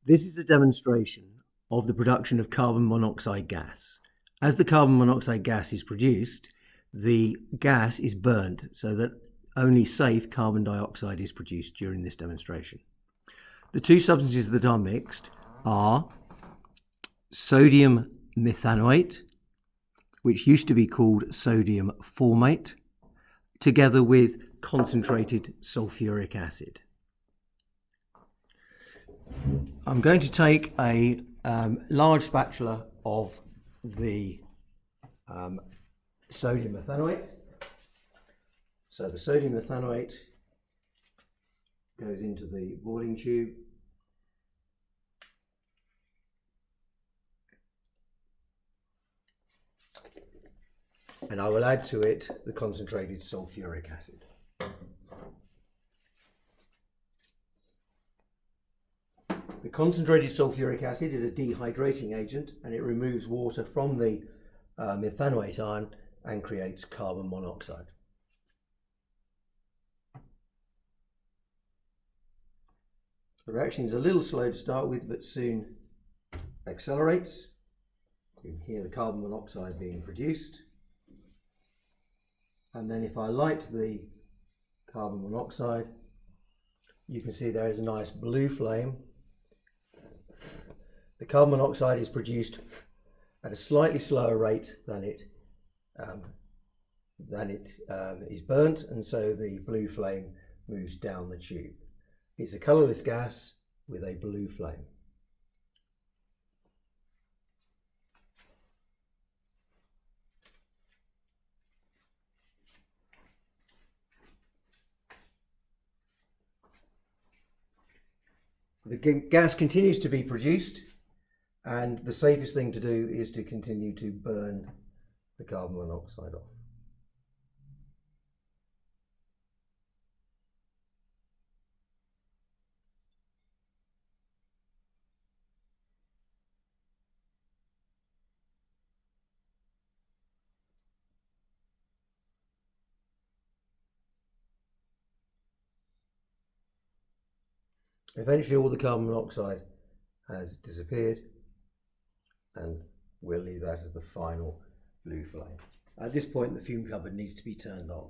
This is a demonstration of the production of carbon monoxide gas. As the carbon monoxide gas is produced, the gas is burnt so that only safe carbon dioxide is produced during this demonstration. The two substances that are mixed are sodium methanoate, which used to be called sodium formate, together with concentrated sulfuric acid. I'm going to take a large spatula of the sodium methanoate. So the sodium methanoate goes into the boiling tube. And I will add to it the concentrated sulfuric acid. The concentrated sulfuric acid is a dehydrating agent, and it removes water from the methanoate ion and creates carbon monoxide. The reaction is a little slow to start with, but soon accelerates. You can hear the carbon monoxide being produced. And then if I light the carbon monoxide, you can see there is a nice blue flame. The carbon monoxide is produced at a slightly slower rate than it is burnt, and so the blue flame moves down the tube. It's a colourless gas with a blue flame. The gas continues to be produced, and the safest thing to do is to continue to burn the carbon monoxide off. Eventually all the carbon monoxide has disappeared, and we'll leave that as the final blue flame. At this point the fume cupboard needs to be turned on.